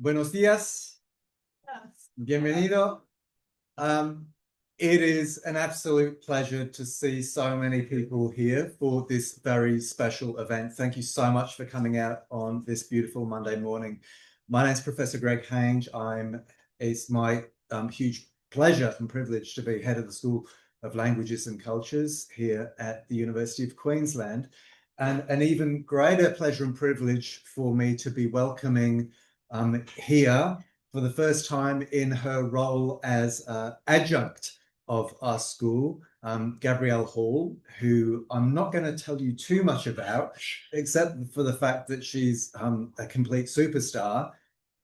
Buenos días. Bienvenido. It is an absolute pleasure to see so many people here for this very special event. Thank you so much for coming out on this beautiful Monday morning. My name is Professor Greg Hange. It's my huge pleasure and privilege to be head of the School of Languages and Cultures here at the University of Queensland. And an even greater pleasure and privilege for me to be welcoming here for the first time in her role as adjunct of our school, Gabrielle Hall, who I'm not going to tell you too much about, except for the fact that she's a complete superstar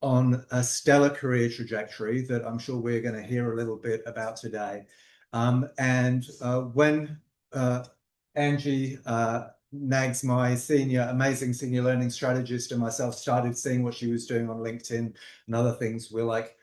on a stellar career trajectory that I'm sure we're going to hear a little bit about today. When Angie Nags, my amazing senior learning strategist, and myself started seeing what she was doing on LinkedIn and other things, we're like,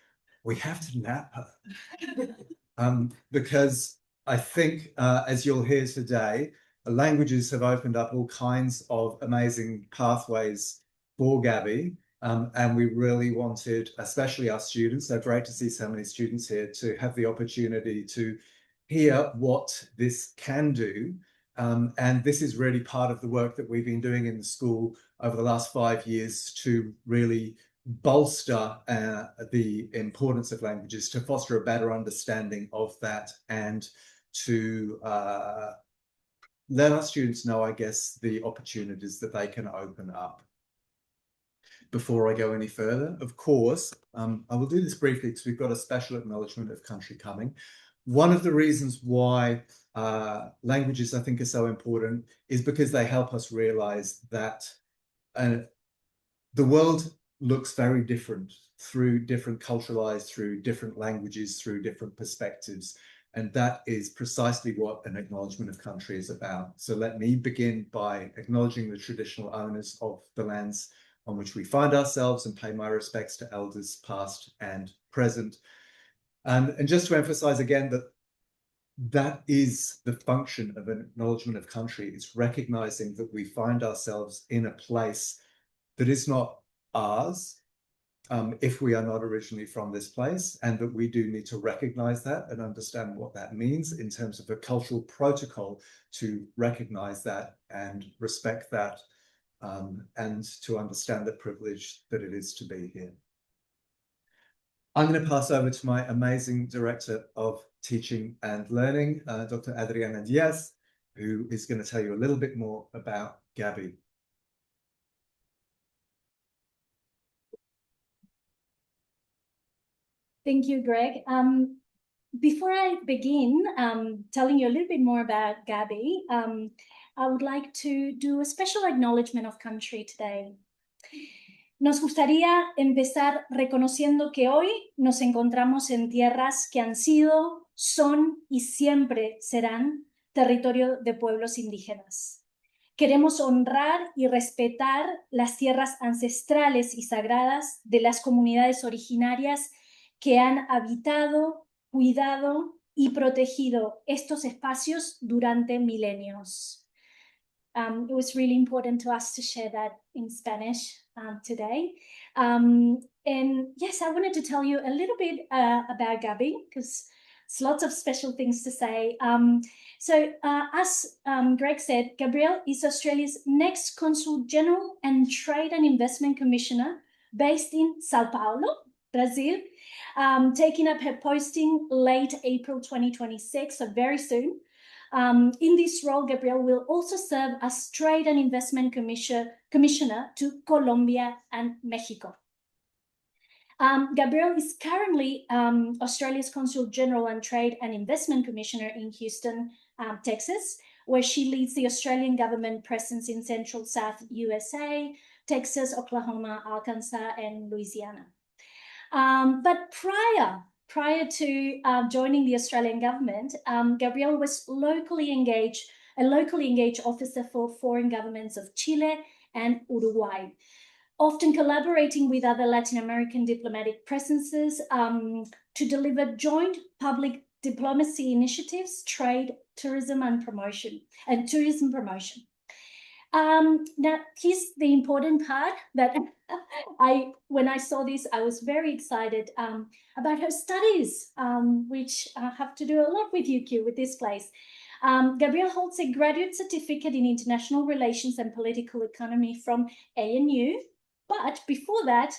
we have to nap her. Because I think, as you'll hear today, languages have opened up all kinds of amazing pathways for Gabby. And we really wanted, especially our students, so great to see so many students here, to have the opportunity to hear what this can do. And this is really part of the work that we've been doing in the school over the last 5 years to really bolster the importance of languages, to foster a better understanding of that, and to let our students know, I guess, the opportunities that they can open up. Before I go any further, of course, I will do this briefly because we've got a special acknowledgement of country coming. One of the reasons why languages, I think, are so important is because they help us realize that the world looks very different through different cultural eyes, through different languages, through different perspectives. And that is precisely what an acknowledgement of country is about. So let me begin by acknowledging the traditional owners of the lands on which we find ourselves and pay my respects to elders past and present. And just to emphasize again that that is the function of an acknowledgement of country. It's recognizing that we find ourselves in a place that is not ours, if we are not originally from this place, and that we do need to recognize that and understand what that means in terms of a cultural protocol to recognize that and respect that, and to understand the privilege that it is to be here. I'm going to pass over to my amazing Director of Teaching and Learning, Dr. Adriana Diaz, who is going to tell you a little bit more about Gabby. Thank you, Greg. Before I begin telling you a little bit more about Gabby, I would like to do a special acknowledgement of country today. Nos gustaría empezar reconociendo que hoy nos encontramos en tierras que han sido, son y siempre serán territorio de pueblos indígenas. Queremos honrar y respetar las tierras ancestrales y sagradas de las comunidades originarias que han habitado, cuidado y protegido estos espacios durante milenios. It was really important to us to share that in Spanish today. And yes, I wanted to tell you a little bit about Gabby, because there's lots of special things to say. As Greg said, Gabrielle is Australia's next Consul-General and Trade and Investment Commissioner based in Sao Paulo, Brazil, taking up her posting late April 2026, so very soon. In this role, Gabrielle will also serve as Trade and Investment Commissioner to Colombia and Mexico. Gabrielle is currently Australia's Consul-General and Trade and Investment Commissioner in Houston, Texas, where she leads the Australian government presence in Central South USA, Texas, Oklahoma, Arkansas, and Louisiana. But prior to joining the Australian government, Gabrielle was a locally engaged officer for foreign governments of Chile and Uruguay, often collaborating with other Latin American diplomatic presences to deliver joint public diplomacy initiatives, trade, tourism promotion. Now, here's the important part that when I saw this, I was very excited about her studies, which have to do a lot with UQ, with this place. Gabrielle holds a graduate certificate in international relations and political economy from ANU. But before that,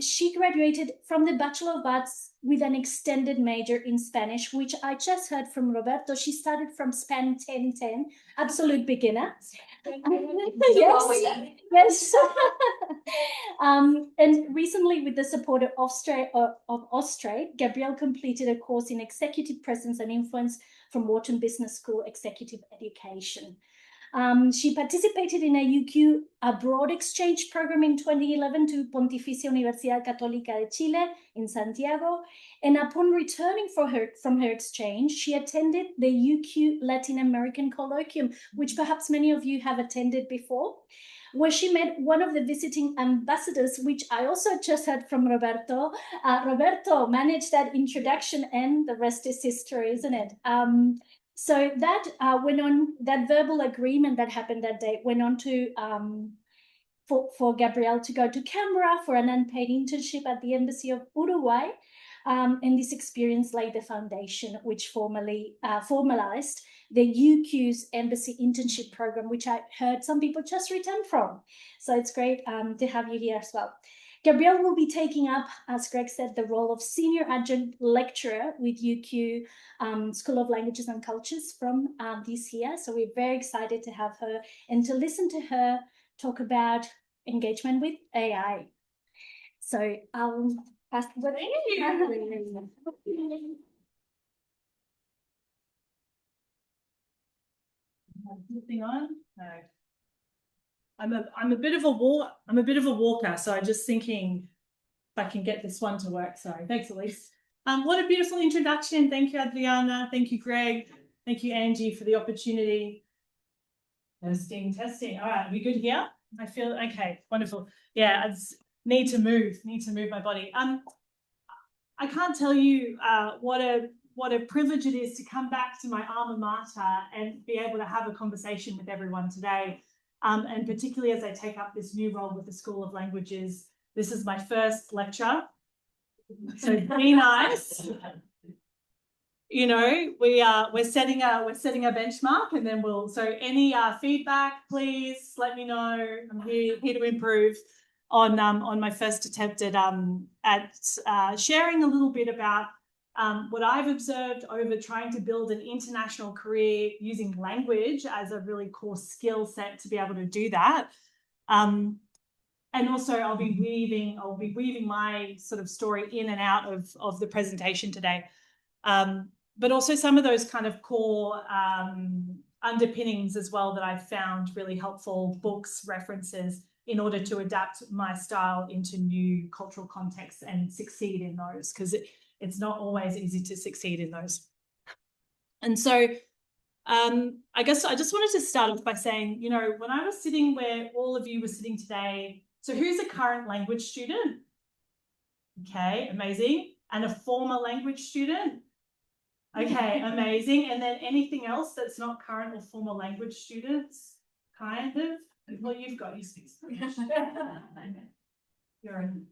she graduated from the Bachelor of Arts with an extended major in Spanish, which I just heard from Roberto. She started from Span 1010, absolute beginner. Yes, yes. And recently, with the support of Austrade, Gabrielle completed a course in executive presence and influence from Wharton Business School Executive Education. She participated in a UQ abroad exchange program in 2011 to Pontificia Universidad Católica de Chile in Santiago. And upon returning from her exchange, she attended the UQ Latin American Colloquium, which perhaps many of you have attended before, where she met one of the visiting ambassadors, which I also just heard from Roberto. Roberto managed that introduction, and the rest is history, isn't it? So that went on, that verbal agreement that happened that day went on to for Gabrielle to go to Canberra for an unpaid internship at the Embassy of Uruguay. And this experience laid the foundation, which formalized the UQ's embassy internship program, which I heard some people just returned from. So it's great to have you here as well. Gabrielle will be taking up, as Greg said, the role of Senior Adjunct Lecturer with UQ School of Languages and Cultures from this year. So we're very excited to have her and to listen to her talk about engagement with AI. So I'll pass the word. Something on? No. I'm a bit of a walker, so I'm just thinking if I can get this one to work. Sorry, thanks, Elise. What a beautiful introduction. Thank you, Adriana. Thank you, Greg. Thank you, Angie, for the opportunity. Testing. All right, we good here? I feel okay. Wonderful. Yeah, I need to move my body. I can't tell you what a privilege it is to come back to my alma mater and be able to have a conversation with everyone today. And particularly as I take up this new role with the School of Languages, this is my first lecture. So be nice. You know, we're setting a benchmark, and then so any feedback, please let me know. I'm here to improve on my first attempt at sharing a little bit about what I've observed over trying to build an international career using language as a really core skill set to be able to do that. And also I'll be weaving my sort of story in and out of the presentation today. But also some of those kind of core underpinnings as well that I've found really helpful, books, references, in order to adapt my style into new cultural contexts and succeed in those, because it's not always easy to succeed in those. And so I guess I just wanted to start off by saying, you know, when I was sitting where all of you were sitting today, so who's a current language student? Okay, amazing. And a former language student? Okay, amazing. And then anything else that's not current or former language students? Kind of? Well, you've got your speak Spanish. You're in.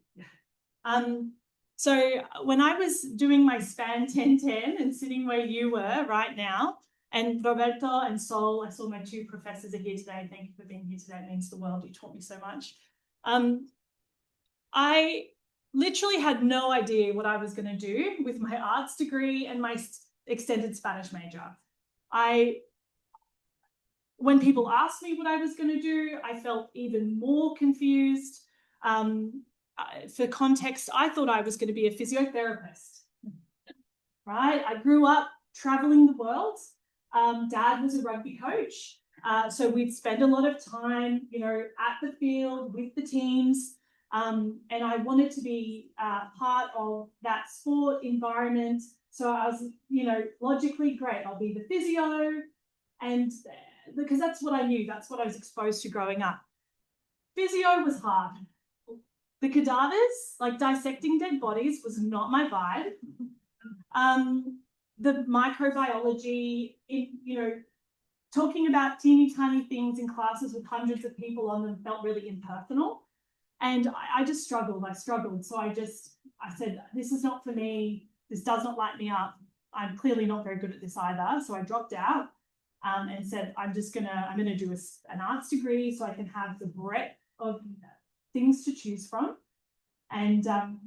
So when I was doing my Span 1010 and sitting where you were right now, and Roberto and Sol, I saw my two professors are here today. Thank you for being here today. It means the world. You taught me so much. I literally had no idea what I was going to do with my arts degree and my extended Spanish major. When people asked me what I was going to do, I felt even more confused. For context, I thought I was going to be a physiotherapist, right? I grew up traveling the world. Dad was a rugby coach. So we'd spend a lot of time, you know, at the field with the teams. And I wanted to be part of that sport environment. So I was, you know, logically, great, I'll be the physio. And because that's what I knew, that's what I was exposed to growing up. Physio was hard. The cadavers, like dissecting dead bodies, was not my vibe. The microbiology, you know, talking about teeny tiny things in classes with hundreds of people on them felt really impersonal. And I just struggled. I struggled. So I said, this is not for me. This does not light me up. I'm clearly not very good at this either. So I dropped out and said, I'm gonna do an arts degree so I can have the breadth of things to choose from. And I'll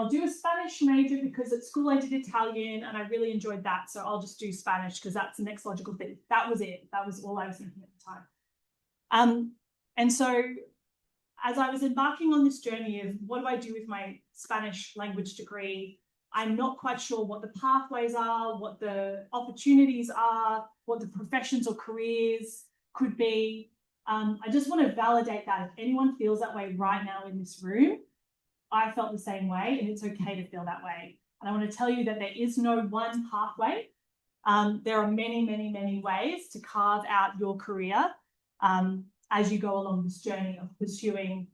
do a Spanish major because at school I did Italian and I really enjoyed that. So I'll just do Spanish because that's the next logical thing. That was it. That was all I was thinking at the time. And so as I was embarking on this journey of what do I do with my Spanish language degree, I'm not quite sure what the pathways are, what the opportunities are, what the professions or careers could be. I just want to validate that if anyone feels that way right now in this room, I felt the same way and it's okay to feel that way. And I want to tell you that there is no one pathway. There are many, many, many ways to carve out your career as you go along this journey of pursuing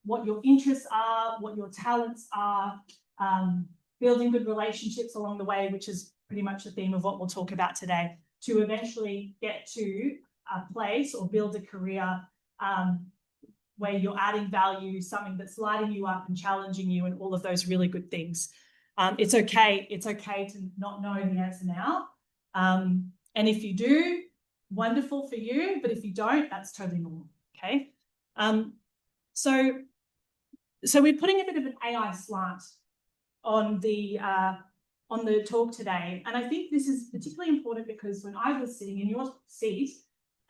what your interests are, what your talents are, building good relationships along the way, which is pretty much the theme of what we'll talk about today, to eventually get to a place or build a career where you're adding value, something that's lighting you up and challenging you and all of those really good things. It's okay to not know the answer now. And if you do, wonderful for you, but if you don't, that's totally normal, okay? So we're putting a bit of an AI slant on the talk today. And I think this is particularly important because when I was sitting in your seat,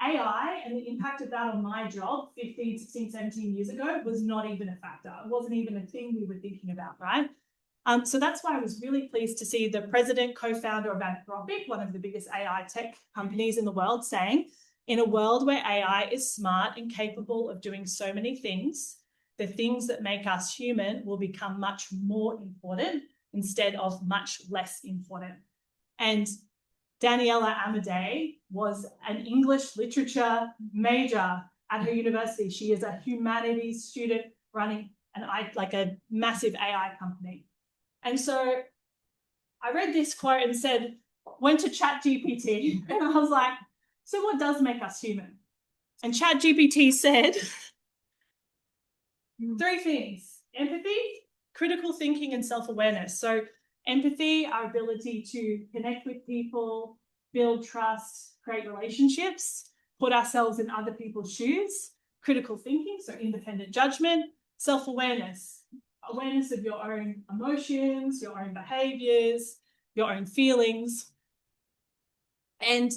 AI and the impact of that on my job 15, 16, 17 years ago was not even a factor. It wasn't even a thing we were thinking about, right? So that's why I was really pleased to see the president, co-founder of Anthropic, one of the biggest AI tech companies in the world, saying, in a world where AI is smart and capable of doing so many things, the things that make us human will become much more important instead of much less important. And Daniela Amadei was an English literature major at her university. She is a humanities student running a massive AI company. And so I read this quote and said, went to ChatGPT, and I was like, so what does make us human? And ChatGPT said 3 things: empathy, critical thinking, and self-awareness. So empathy, our ability to connect with people, build trust, create relationships, put ourselves in other people's shoes. Critical thinking, so independent judgment. Self-awareness, awareness of your own emotions, your own behaviors, your own feelings. And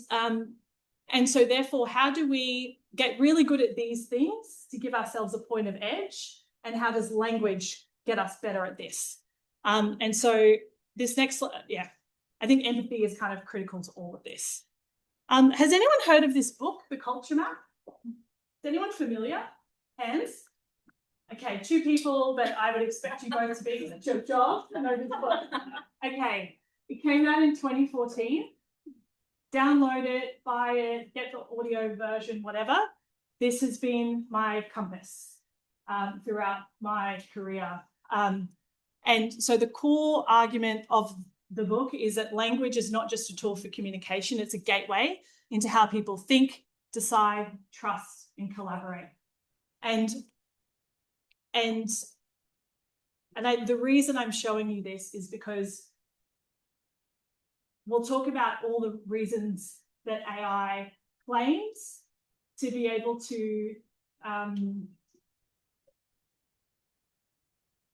so therefore, how do we get really good at these things to give ourselves a point of edge? And how does language get us better at this? And so this next, I think empathy is kind of critical to all of this. Has anyone heard of this book, The Culture Map? Is anyone familiar? Hands? Okay, 2 people, but I would expect you both to be at your job. Okay, it came out in 2014. Download it, buy it, get the audio version, whatever. This has been my compass throughout my career. And so the core argument of the book is that language is not just a tool for communication, it's a gateway into how people think, decide, trust, and collaborate. And the reason I'm showing you this is because we'll talk about all the reasons that AI claims to be able to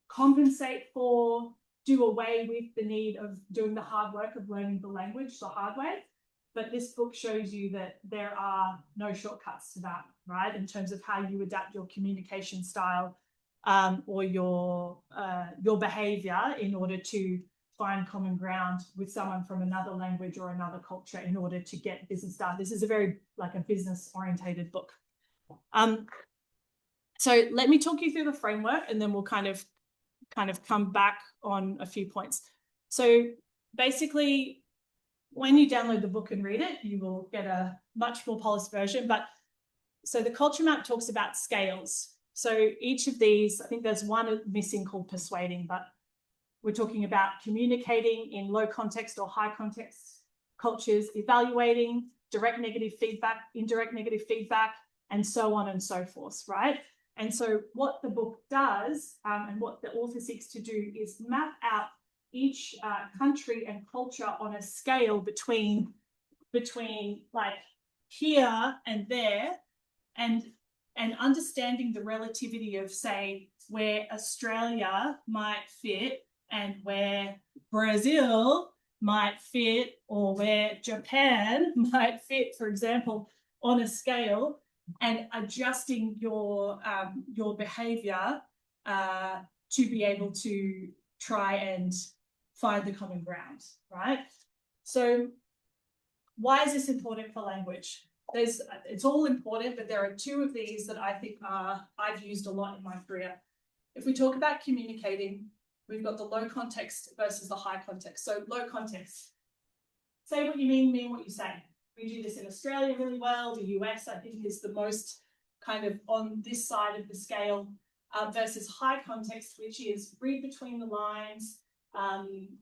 compensate for, do away with the need of doing the hard work of learning the language the hard way. But this book shows you that there are no shortcuts to that, right? In terms of how you adapt your communication style or your behavior in order to find common ground with someone from another language or another culture in order to get business done. This is a very a business orientated book. So let me talk you through the framework and then we'll kind of come back on a few points. So basically, when you download the book and read it, you will get a much more polished version. But so the culture map talks about scales. So each of these, I think there's one missing called persuading, but we're talking about communicating in low context or high context cultures evaluating, direct negative feedback, indirect negative feedback, and so on and so forth, right? And so what the book does and what the author seeks to do is map out each country and culture on a scale between like here and there, and understanding the relativity of, say, where Australia might fit and where Brazil might fit, or where Japan might fit, for example, on a scale, and adjusting your behavior to be able to try and find the common ground, right? So why is this important for language? It's all important, but there are two of these that I think I've used a lot in my career. If we talk about communicating, we've got the low context versus the high context. So low context, say what you mean what you say. We do this in Australia really well. The US, I think, is the most kind of on this side of the scale, versus high context, which is read between the lines,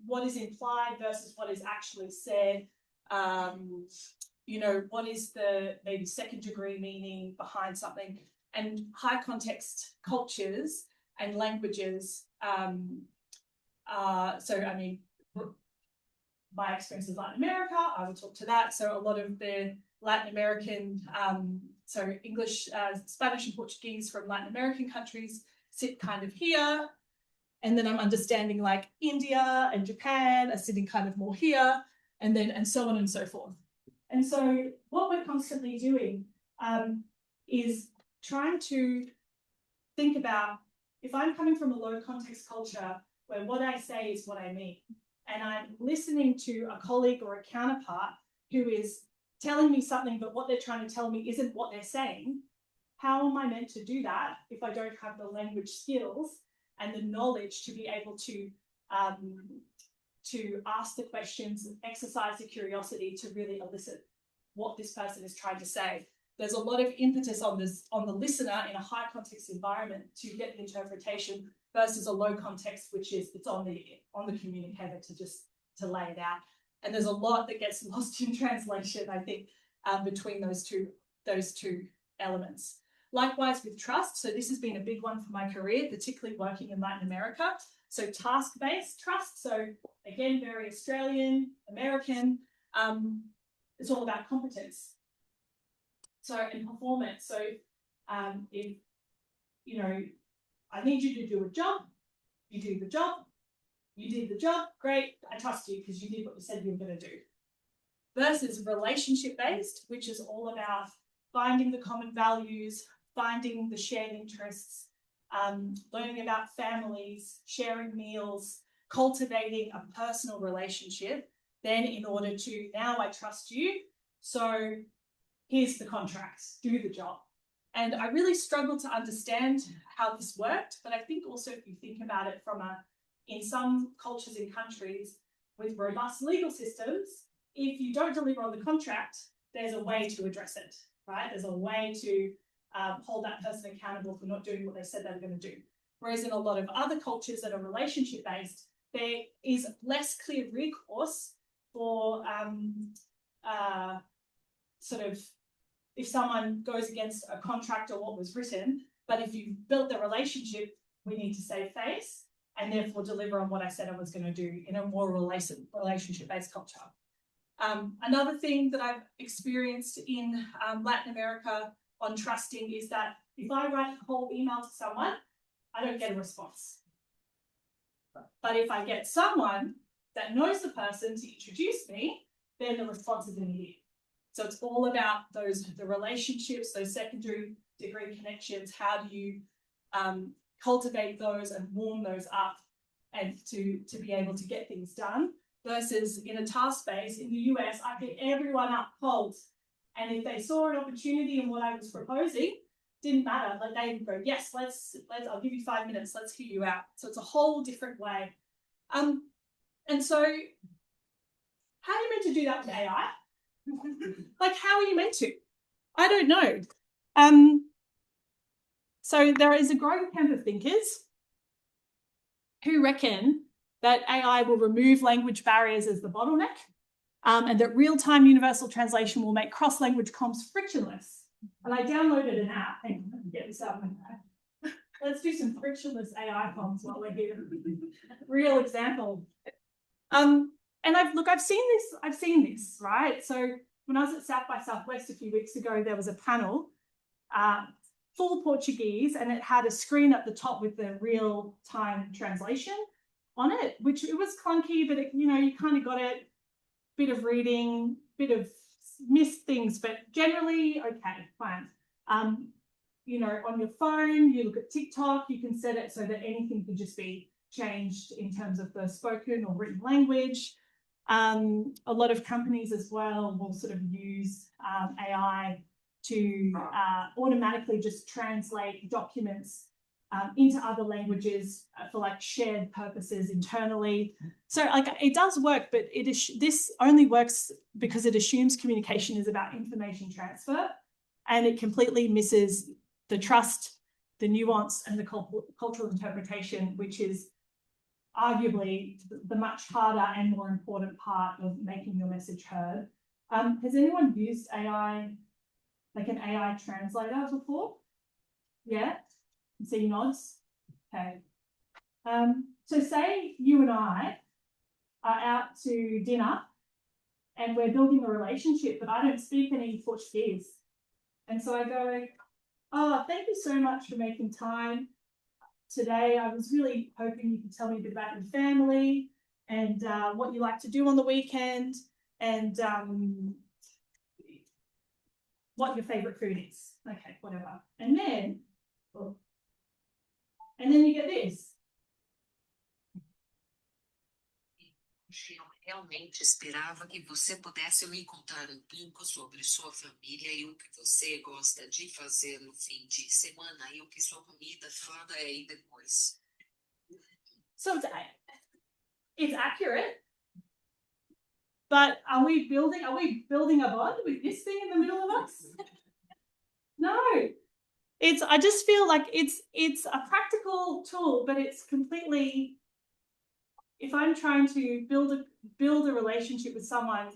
what is implied versus what is actually said. You know, what is the maybe second degree meaning behind something? And high context cultures and languages. So, I mean, my experience is Latin America, I will talk to that. So a lot of the Latin American, so English, Spanish and Portuguese from Latin American countries sit kind of here. And then I'm understanding like India and Japan are sitting kind of more here, and so on and so forth. And so what we're constantly doing is trying to think about, if I'm coming from a low context culture where what I say is what I mean, and I'm listening to a colleague or a counterpart who is telling me something, but what they're trying to tell me isn't what they're saying, how am I meant to do that if I don't have the language skills and the knowledge to be able to ask the questions, exercise the curiosity to really elicit what this person is trying to say? There's a lot of impetus on the listener in a high context environment to get the interpretation versus a low context, which is it's on the communicator to lay it out. And there's a lot that gets lost in translation, I think, between those two elements. Likewise with trust. So this has been a big one for my career, particularly working in Latin America. So task-based trust. So again, very Australian, American. It's all about competence. So in performance. So if, you know, I need you to do a job, you do the job, you did the job, great, I trust you because you did what you said you were going to do. Versus relationship-based, which is all about finding the common values, finding the shared interests, learning about families, sharing meals, cultivating a personal relationship. Then in order to, now I trust you, so here's the contract, do the job. And I really struggled to understand how this worked, but I think also if you think about it in some cultures and countries with robust legal systems, if you don't deliver on the contract, there's a way to address it, right? There's a way to hold that person accountable for not doing what they said they were going to do. Whereas in a lot of other cultures that are relationship-based, there is less clear recourse for sort of, if someone goes against a contract or what was written, but if you built the relationship, we need to save face and therefore deliver on what I said I was going to do in a more relationship-based culture. Another thing that I've experienced in Latin America on trusting is that if I write a whole email to someone, I don't get a response. But if I get someone that knows the person to introduce me, then the response is immediate. So it's all about the relationships, those secondary degree connections. How do you cultivate those and warm those up and to be able to get things done? Versus in a task space in the US, I pick everyone up cold. And if they saw an opportunity in what I was proposing, didn't matter. Like they would go, yes, let's, I'll give you 5 minutes, let's hear you out. So it's a whole different way. And so how are you meant to do that with AI? Like, how are you meant to? I don't know. So there is a growing camp of thinkers who reckon that AI will remove language barriers as the bottleneck and that real-time universal translation will make cross-language comms frictionless. And I downloaded an app. Hang on, let me get this out of my bag. Let's do some frictionless AI comms while we're here. Real example. And I've seen this, right? So when I was at South by Southwest a few weeks ago, there was a panel, full Portuguese, and it had a screen at the top with the real-time translation on it, which it was clunky, but it, you know, you kind of got it, bit of reading, bit of missed things, but generally, okay, fine. You know, on your phone, you look at TikTok, you can set it so that anything can just be changed in terms of the spoken or written language. A lot of companies as well will sort of use AI to automatically just translate documents into other languages for like shared purposes internally. So like it does work, but this only works because it assumes communication is about information transfer, and it completely misses the trust, the nuance, and the cultural interpretation, which is arguably the much harder and more important part of making your message heard. Has anyone used AI, like an AI translator before? Yeah? See nods? Okay. So say you and I are out to dinner and we're building a relationship, but I don't speak any Portuguese. And so I go, oh, thank you so much for making time today. I was really hoping you could tell me a bit about your family and what you like to do on the weekend, and what your favorite food is. Okay, whatever. And then you get this. Eu realmente esperava que você pudesse me contar um pouco sobre sua família e o que você gosta de fazer no fim de semana e o que sua comida fora aí depois. So it's accurate, but are we building a bond with this thing in the middle of us? No. I just feel like it's a practical tool, but it's completely, if I'm trying to build a relationship with someone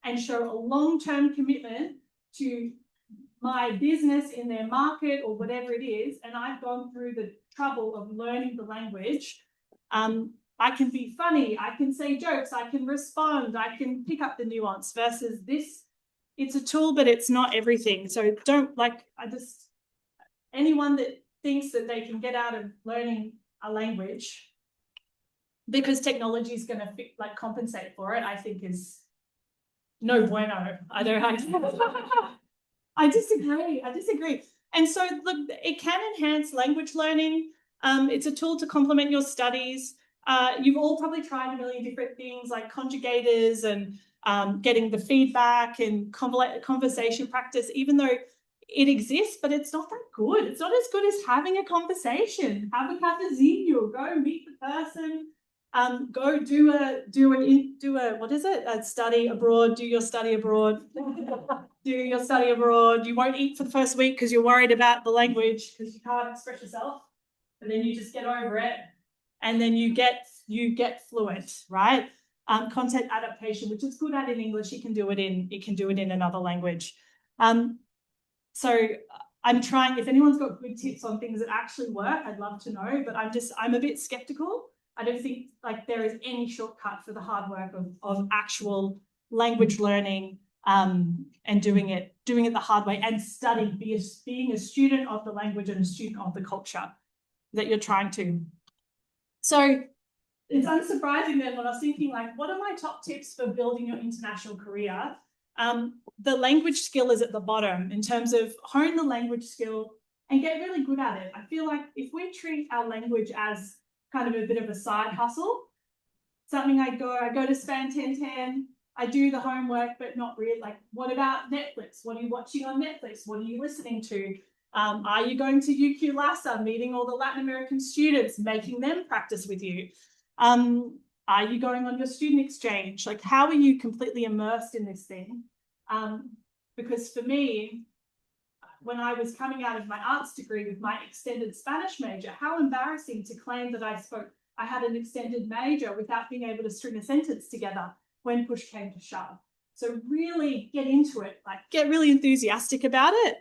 and show a long-term commitment to my business in their market or whatever it is, and I've gone through the trouble of learning the language, I can be funny, I can say jokes, I can respond, I can pick up the nuance, versus this, it's a tool, but it's not everything. So anyone that thinks that they can get out of learning a language because technology is going to compensate for it, I think is no bueno. I disagree. And so look, it can enhance language learning. It's a tool to complement your studies. You've all probably tried a million different things like conjugators and getting the feedback and conversation practice, even though it exists, but it's not that good. It's not as good as having a conversation. Have a cafezinho, go meet the person, go do a study abroad, do your study abroad. You won't eat for the first week because you're worried about the language because you can't express yourself, and then you just get over it, and then you get fluent, right? Content adaptation, which is good at in English, it can do it in another language. So I'm trying, if anyone's got good tips on things that actually work, I'd love to know, but I'm a bit skeptical. I don't think like there is any shortcut for the hard work of actual language learning, and doing it the hard way, and studying, being a student of the language and a student of the culture that you're trying to. So it's unsurprising then when I was thinking like, what are my top tips for building your international career? The language skill is at the bottom in terms of hone the language skill and get really good at it. I feel like if we treat our language as kind of a bit of a side hustle, something I go to Span 1010, I do the homework, but not really. Like, what about Netflix? What are you watching on Netflix? What are you listening to? Are you going to UQ LASA, meeting all the Latin American students, making them practice with you? Are you going on your student exchange? Like, how are you completely immersed in this thing? Because for me, when I was coming out of my arts degree with my extended Spanish major, how embarrassing to claim that I had an extended major without being able to string a sentence together when push came to shove. So really get into it, like get really enthusiastic about it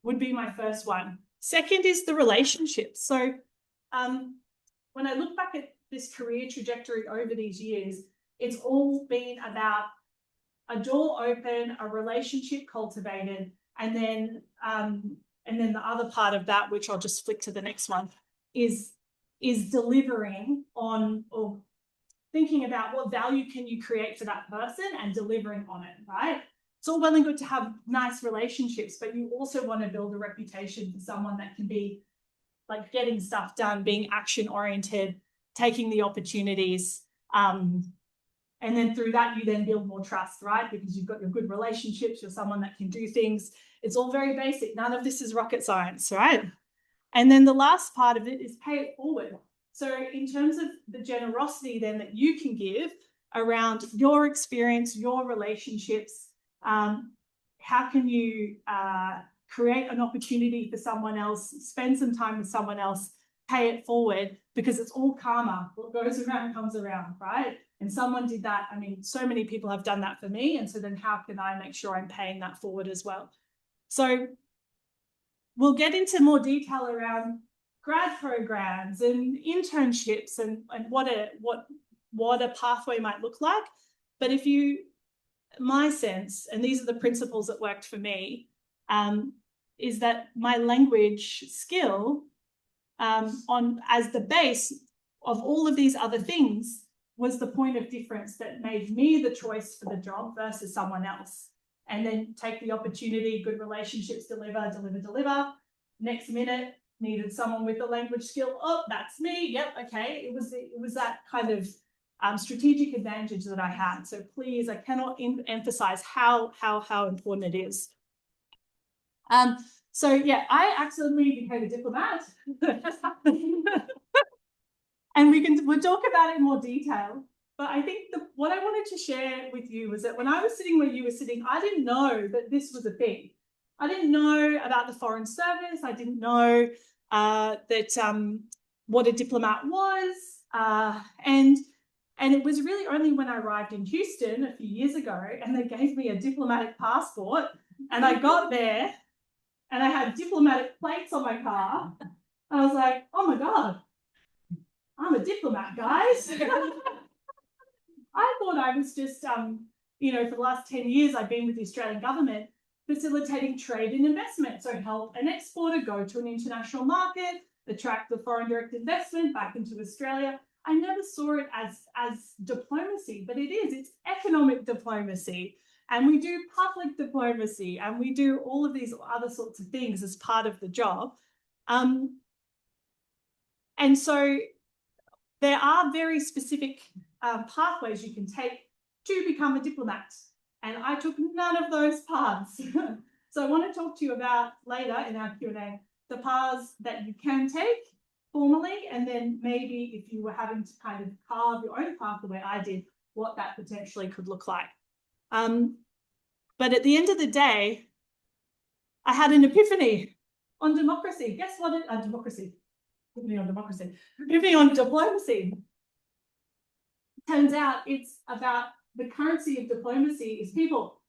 would be my first one. Second is the relationships. So when I look back at this career trajectory over these years, it's all been about a door open, a relationship cultivated, and then the other part of that, which I'll just flick to the next one, is delivering on, or thinking about what value can you create for that person and delivering on it, right? It's all well and good to have nice relationships, but you also want to build a reputation for someone that can be like getting stuff done, being action oriented, taking the opportunities. And then through that, you then build more trust, right? Because you've got your good relationships, you're someone that can do things. It's all very basic. None of this is rocket science, right? And then the last part of it is pay it forward. So in terms of the generosity then that you can give around your experience, your relationships, how can you create an opportunity for someone else, spend some time with someone else, pay it forward, because it's all karma. What goes around comes around, right? And someone did that. I mean, so many people have done that for me. And so then how can I make sure I'm paying that forward as well? So we'll get into more detail around grad programs and internships and what a pathway might look like. But my sense, and these are the principles that worked for me, is that my language skill as the base of all of these other things was the point of difference that made me the choice for the job versus someone else. And then take the opportunity, good relationships, deliver. Next minute, needed someone with the language skill. Oh, that's me. Yep, okay. It was that kind of strategic advantage that I had. So please, I cannot emphasize how important it is. So yeah, I accidentally became a diplomat. And we'll talk about it in more detail. But I think what I wanted to share with you was that when I was sitting where you were sitting, I didn't know that this was a thing. I didn't know about the Foreign Service. I didn't know that what a diplomat was. And it was really only when I arrived in Houston a few years ago and they gave me a diplomatic passport and I got there and I had diplomatic plates on my car. I was like, oh my God, I'm a diplomat, guys. I thought I was just, for the last 10 years, I've been with the Australian government facilitating trade and investment. So help an exporter go to an international market, attract the foreign direct investment back into Australia. I never saw it as diplomacy, but it is. It's economic diplomacy. And we do public diplomacy and we do all of these other sorts of things as part of the job. And so there are very specific pathways you can take to become a diplomat. And I took none of those paths. So I want to talk to you about later in our Q&A, the paths that you can take formally, and then maybe if you were having to kind of carve your own path the way I did, what that potentially could look like. But at the end of the day, I had an epiphany on democracy. Guess what? Democracy. Epiphany on democracy. Epiphany on diplomacy. Turns out it's about the currency of diplomacy is people.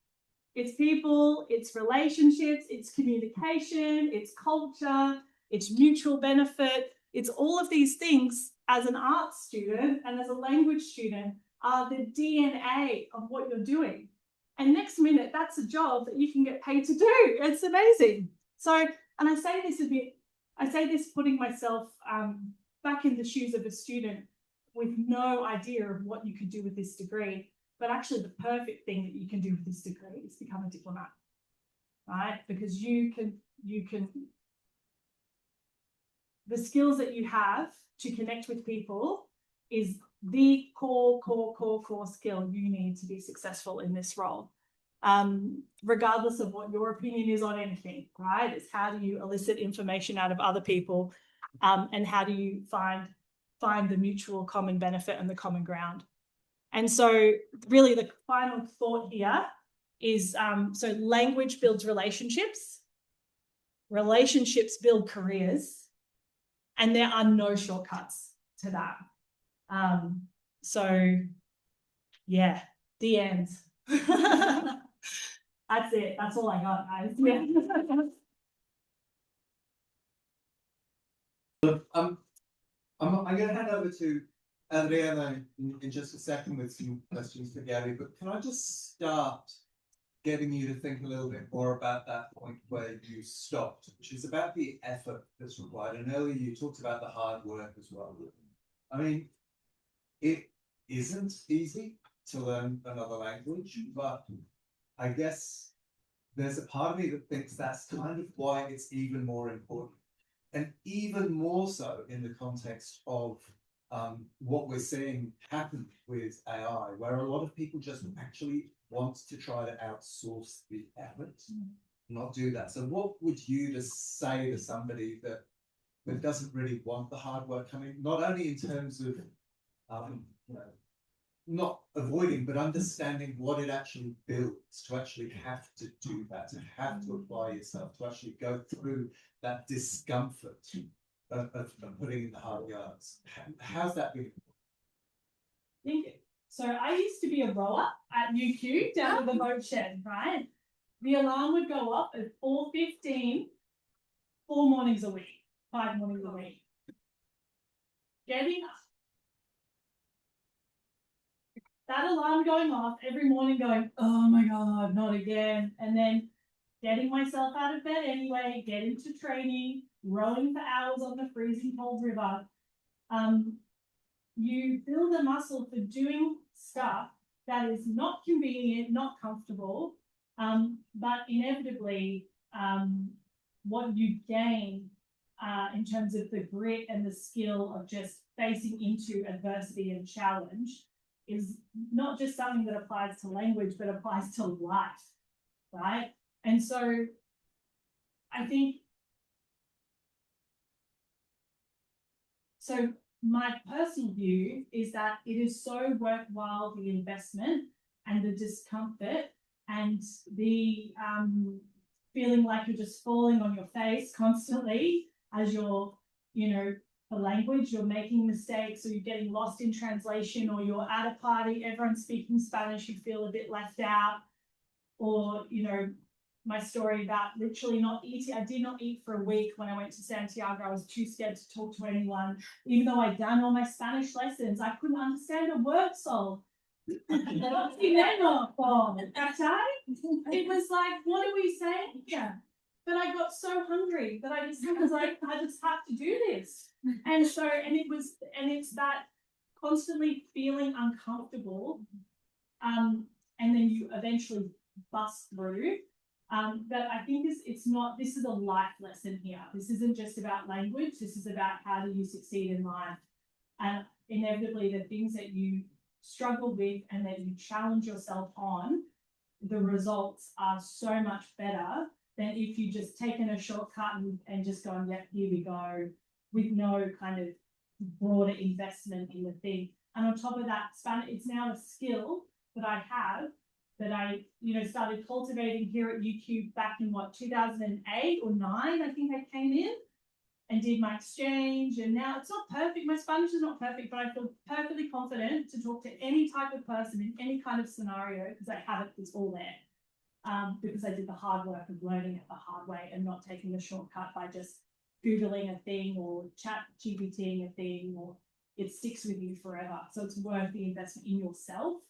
It's people, it's relationships, it's communication, it's culture, it's mutual benefit. It's all of these things as an arts student and as a language student are the DNA of what you're doing. And next minute, that's a job that you can get paid to do. It's amazing. So, and I say this putting myself back in the shoes of a student with no idea of what you could do with this degree. But actually the perfect thing that you can do with this degree is become a diplomat, right? Because you can, the skills that you have to connect with people is the core skill you need to be successful in this role. Regardless of what your opinion is on anything, right? It's how do you elicit information out of other people, and how do you find the mutual common benefit and the common ground. And so really the final thought here is, so language builds relationships, relationships build careers, and there are no shortcuts to that. So yeah, The end. That's it. That's all I got, guys. Yeah. I'm going to hand over to Adriana in just a second with some questions for Gabby, but can I just start getting you to think a little bit more about that point where you stopped, which is about the effort that's required. And earlier you talked about the hard work as well. I mean, it isn't easy to learn another language, but I guess there's a part of me that thinks that's kind of why it's even more important. And even more so in the context of what we're seeing happen with AI, where a lot of people just actually want to try to outsource the effort, not do that. So what would you just say to somebody that doesn't really want the hard work coming, not only in terms of you know, not avoiding, but understanding what it actually builds to actually have to do that, to have to apply yourself, to actually go through that discomfort of putting in the hard yards. How's that been? Thank you. So I used to be a rower at UQ down at the boat shed, right? The alarm would go up at 4:15, 4 mornings a week, 5 mornings a week. Getting up. That alarm going off every morning going, oh my God, not again. And then getting myself out of bed anyway, getting to training, rowing for hours on the freezing cold river. You build a muscle for doing stuff that is not convenient, not comfortable, but inevitably what you gain in terms of the grit and the skill of just facing into adversity and challenge is not just something that applies to language, but applies to life, right? And so I think, so my personal view is that it is so worthwhile, the investment and the discomfort and the feeling like you're just falling on your face constantly as you're, you know, the language, you're making mistakes or you're getting lost in translation or you're at a party, everyone's speaking Spanish, you feel a bit left out. Or, you know, my story about literally not eating. I did not eat for a week when I went to Santiago. I was too scared to talk to anyone. Even though I'd done all my Spanish lessons, I couldn't understand a word, Sol. It was like, what are we saying here? But I got so hungry that I just was like, I just have to do this. And so, it's that constantly feeling uncomfortable, and then you eventually bust through. That I think this is a life lesson here. This isn't just about language. This is about how do you succeed in life. And inevitably the things that you struggle with and that you challenge yourself on, the results are so much better than if you just taken a shortcut and just gone, yep, here we go, with no kind of broader investment in the thing. And on top of that, Spanish, it's now a skill that I have that I, started cultivating here at UQ back in 2008 or 9, I think I came in and did my exchange. And now it's not perfect. My Spanish is not perfect, but I feel perfectly confident to talk to any type of person in any kind of scenario because I have it, it's all there. Because I did the hard work of learning it the hard way and not taking a shortcut by just Googling a thing or chat GPTing a thing, or it sticks with you forever. So it's worth the investment in yourself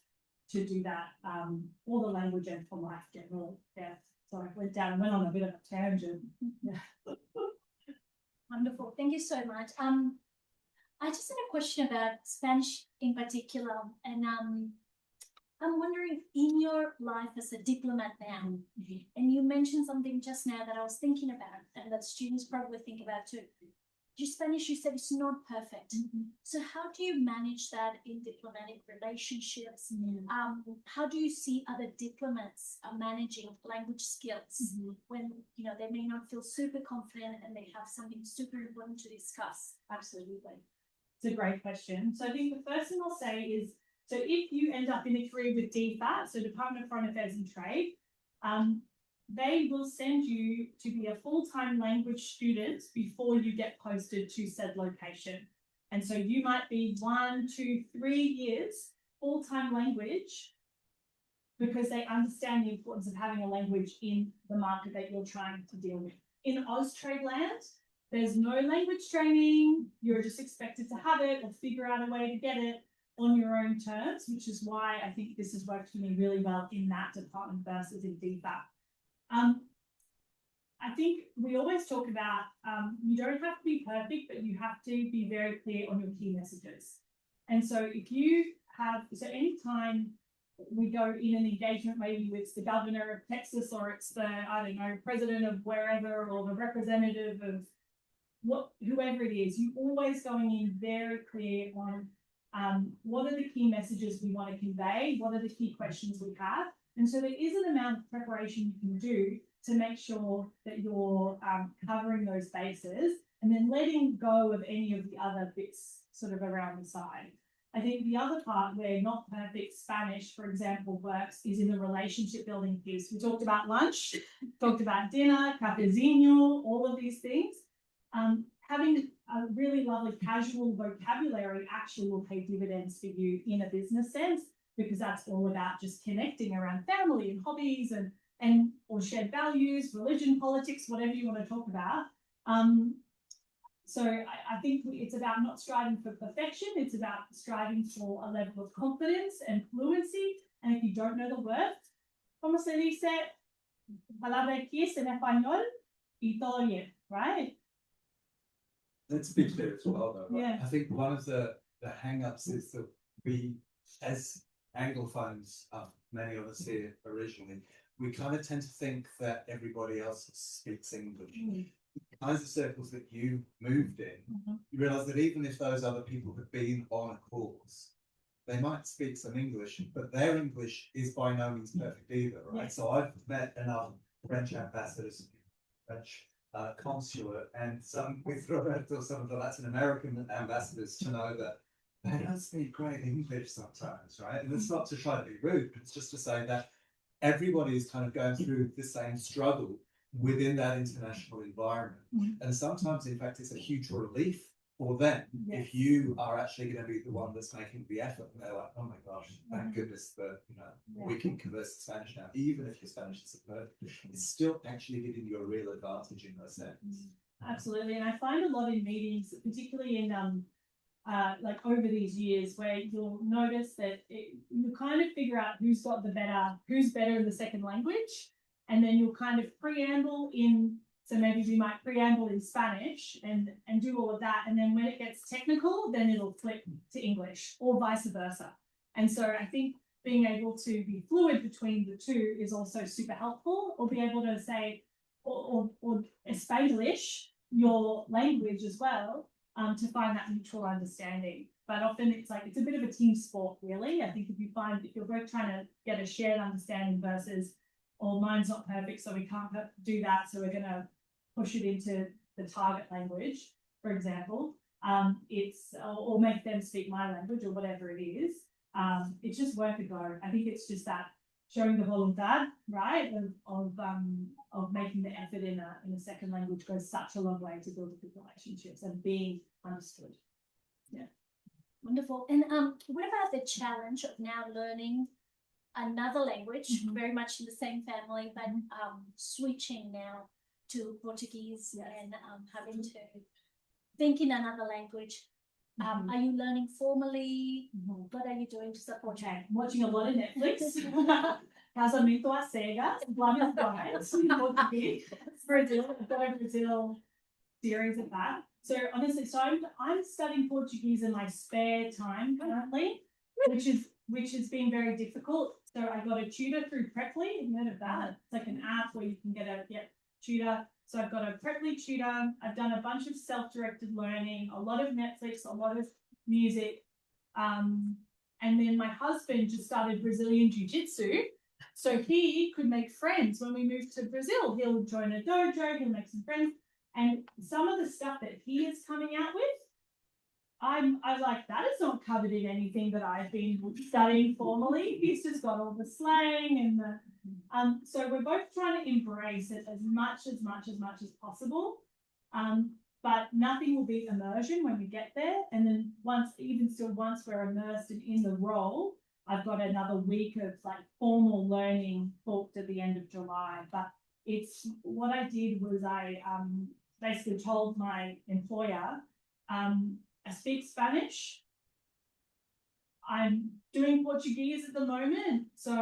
to do that, or the language and for life generally. Yeah. So I went on a bit of a tangent. Yeah. Wonderful. Thank you so much. I just had a question about Spanish in particular, and I'm wondering, in your life as a diplomat now, and you mentioned something just now that I was thinking about, and that students probably think about too. Your Spanish, you said, it's not perfect. So how do you manage that in diplomatic relationships? How do you see other diplomats managing language skills when they may not feel super confident and they have something super important to discuss? Absolutely. It's a great question. So I think the first thing I'll say is, so if you end up in a career with DFAT, so Department of Foreign Affairs and Trade, they will send you to be a full-time language student before you get posted to said location. And so you might be 1, 2, 3 years full-time language because they understand the importance of having a language in the market that you're trying to deal with. In Austrade land, there's no language training. You're just expected to have it or figure out a way to get it on your own terms, which is why I think this has worked for me really well in that department versus in DFAT. I think we always talk about you don't have to be perfect, but you have to be very clear on your key messages. And so if you have, so anytime we go in an engagement, maybe with the governor of Texas, or it's the, I don't know, president of wherever, or the representative of whoever it is, you always going in very clear on what are the key messages we want to convey, what are the key questions we have. And so there is an amount of preparation you can do to make sure that you're covering those bases, and then letting go of any of the other bits sort of around the side. I think the other part where not perfect Spanish, for example, works is in the relationship building piece. We talked about lunch, talked about dinner, cafezinho, all of these things. Having a really lovely casual vocabulary actually will pay dividends for you in a business sense, because that's all about just connecting around family and hobbies and or shared values, religion, politics, whatever you want to talk about. So I think it's about not striving for perfection. It's about striving for a level of confidence and fluency. And if you don't know the word, como se dice, palabra aquí es en español y todo bien, right? Let's be clear as well, though. Right? Yeah. I think one of the hang-ups is that we, as Anglophones, many of us here originally, we kind of tend to think that everybody else speaks English. The kinds of circles that you moved in, you realise that even if those other people have been on a course, they might speak some English, but their English is by no means perfect either, right? Yeah. So I've met enough French ambassadors, French consulate, and with Roberto, some of the Latin American ambassadors, to know that they don't speak great English sometimes, right? And it's not to try to be rude, but it's just to say that everybody is kind of going through the same struggle within that international environment. And sometimes, in fact, it's a huge relief for them if you are actually going to be the one that's making the effort. And they're like, oh my gosh, thank goodness that we can converse in Spanish now, even if your Spanish is superb. It's still actually giving you a real advantage in that sense. Absolutely. And I find a lot in meetings, particularly in like over these years, where you'll notice that you kind of figure out who's better in the second language, and then you'll kind of preamble in. So maybe we might preamble in Spanish and do all of that, and then when it gets technical, then it'll flip to English, or vice versa. And so I think being able to be fluid between the two is also super helpful, or be able to say or Spanish your language as well. To find that mutual understanding. But often it's a bit of a team sport, really. I think if you're both trying to get a shared understanding versus, oh, mine's not perfect, so we can't do that, so we're going to push it into the target language, for example, or make them speak my language or whatever it is. It's just worth a go. I think it's just that showing the voluntad, right, of making the effort in a second language goes such a long way to build good relationships and being understood. Yeah. Wonderful. And what about the challenge of now learning another language, very much in the same family, but switching now to Portuguese and having to think in another language? Are you learning formally? What are you doing to support you? Watching a lot of Netflix. Casamento às cegas, Blind as Brides, Brazil, I've got a Brazil series of that. So honestly, I'm studying Portuguese in my spare time currently, which has been very difficult. So I got a tutor through Preply. Have you heard of that? It's like an app where you can get a tutor. So I've got a Preply tutor. I've done a bunch of self-directed learning, a lot of Netflix, a lot of music. And then my husband just started Brazilian Jiu-Jitsu. So he could make friends when we moved to Brazil. He'll join a dojo, he'll make some friends. And some of the stuff that he is coming out with, I was like, that is not covered in anything that I've been studying formally. He's just got all the slang and the so we're both trying to embrace it as much as possible. But nothing will beat immersion when we get there. And then once we're immersed and in the role, I've got another week of like formal learning booked at the end of July. But it's what I did was I basically told my employer, I speak Spanish. I'm doing Portuguese at the moment. So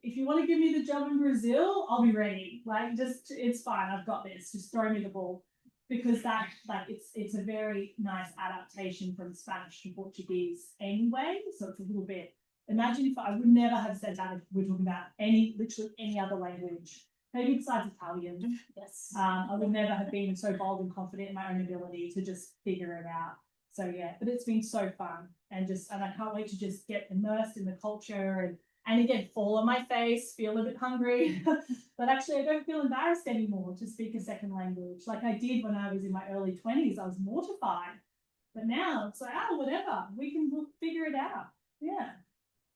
if you want to give me the job in Brazil, I'll be ready. Like, just, it's fine. I've got this. Just throw me the ball. Because that, like, it's a very nice adaptation from Spanish to Portuguese anyway. So it's a little bit, imagine if I would never have said that if we're talking about literally any other language, maybe besides Italian. Yes. I would never have been so bold and confident in my own ability to just figure it out. So yeah, but it's been so fun, and I can't wait to just get immersed in the culture and again, fall on my face, feel a bit hungry, but actually I don't feel embarrassed anymore to speak a second language like I did when I was in my early 20s. I was mortified, but now it's like, oh, whatever, we'll figure it out. Yeah.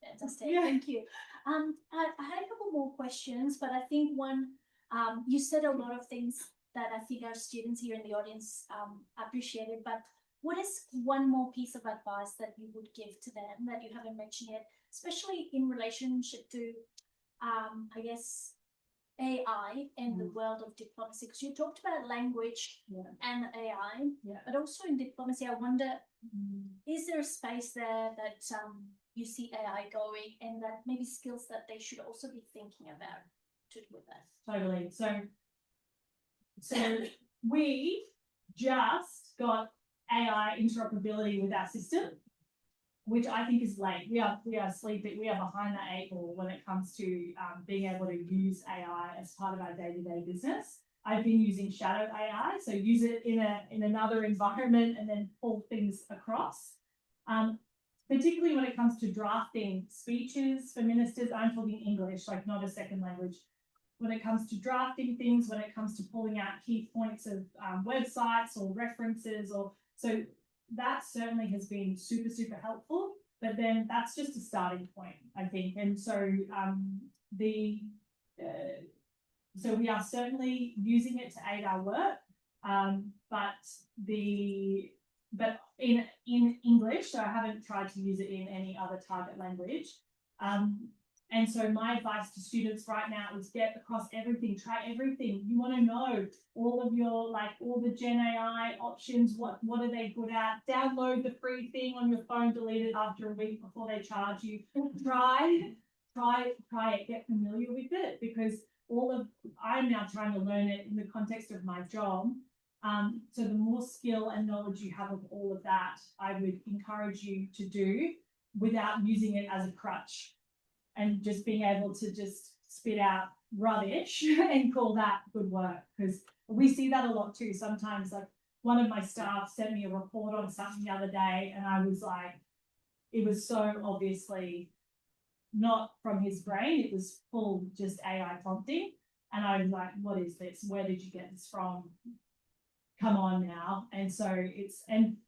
Fantastic. Yeah. Thank you. I had a couple more questions, but I think one, you said a lot of things that I think our students here in the audience appreciated, but what is one more piece of advice that you would give to them that you haven't mentioned yet, especially in relationship to, I guess, AI and the world of diplomacy? Because you talked about language and AI, but also in diplomacy, I wonder, is there a space there that you see AI going, and that maybe skills that they should also be thinking about to do with that? Totally. So we just got AI interoperability with our system, which I think is late. We are sleeping. We are behind the 8 ball when it comes to being able to use AI as part of our day-to-day business. I've been using shadow AI, so use it in another environment and then pull things across. Particularly when it comes to drafting speeches for ministers, I'm talking English, like not a second language. When it comes to drafting things, when it comes to pulling out key points of websites or references, so that certainly has been super, super helpful. But then that's just a starting point, I think. And so so we are certainly using it to aid our work, but in English, so I haven't tried to use it in any other target language. And so my advice to students right now is get across everything, try everything. You want to know all of your, like all the Gen AI options, what are they good at? Download the free thing on your phone, delete it after a week before they charge you. Try it, get familiar with it, because I'm now trying to learn it in the context of my job. So the more skill and knowledge you have of all of that, I would encourage you to do without using it as a crutch and just being able to just spit out rubbish and call that good work. Because we see that a lot too. Sometimes, like, one of my staff sent me a report on something the other day, and I was like, it was so obviously not from his brain. It was full just AI prompting. And I was like, what is this? Where did you get this from? Come on now. And so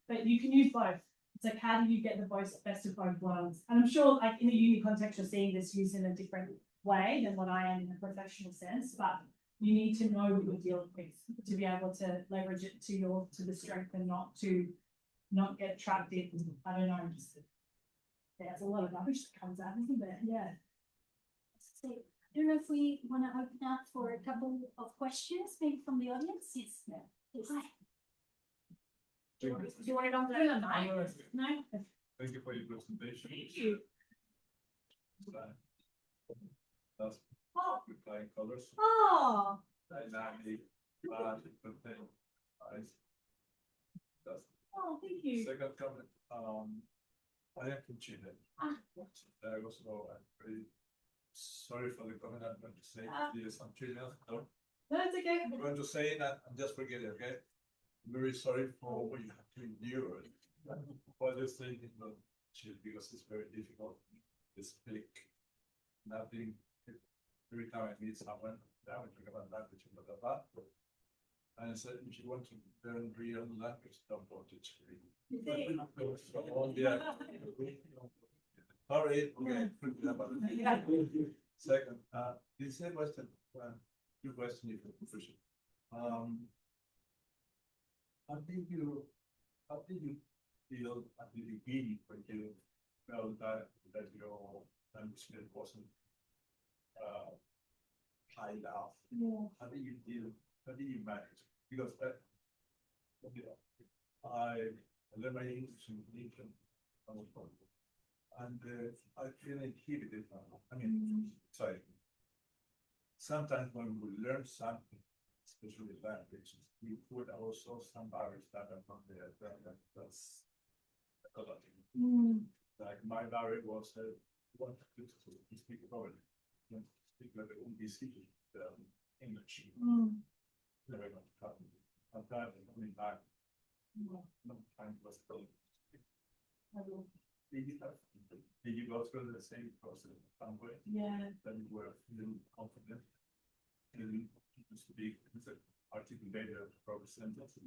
but you can use both. It's like, how do you get the best of both worlds? And I'm sure, like, in a uni context, you're seeing this used in a different way than what I am in a professional sense, but you need to know what you're dealing with to be able to leverage it to the strength and not get trapped in, I don't know, there's a lot of rubbish that comes out, isn't there? Yeah. So, I don't know if we want to open up for a couple of questions, maybe from the audience. Yes. Yeah. Please. Hi. Do you want it on the mic? No? Thank you for your presentation. Thank you. That's Oh. with flying colors. Oh. Dynamic, different thing. Nice. That's Oh, thank you. second comment. I am from Chile. Ah. I was very sorry for the comment I'm going to say. Yes, I'm Chilean. No, That's okay. I'm going to say it and just forget it, okay? I'm very sorry for what you have to endure. What you're saying in Chile, because it's very difficult to speak nothing. Every time I meet someone, I talk about language and blah, blah, blah. And I said, if you want to learn real language, don't go to Chile. Sorry, okay. Second, this is question, two questions for profession. How did you feel at the beginning when you felt that your language that wasn't tied out. Yeah. How do you deal? How do you manage? Because I learned my English in Lincoln, and I feel inhibited. I mean, sorry. Sometimes when we learn something, especially language, we put also some barriers that are not there. That's like my barrier was want to speak about it. Speak like the UBC, English. Never going to happen. Sometimes coming back, no time was going. Did you go through the same process at some point? Yeah. That you were feeling confident in to speak, articulate a proper sentence?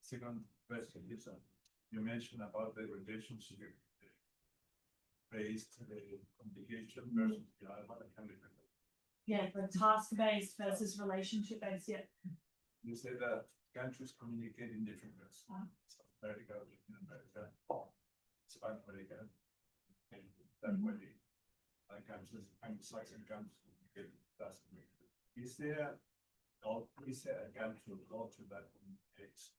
Second question is, you mentioned about the relationship based communication versus Yeah, for task-based versus relationship-based, yeah. You say that countries communicate in different ways. South America, Latin America, Spanish America, and that way, like countries, Anglo-Saxon countries communicate that way. Is there a country or culture that communicates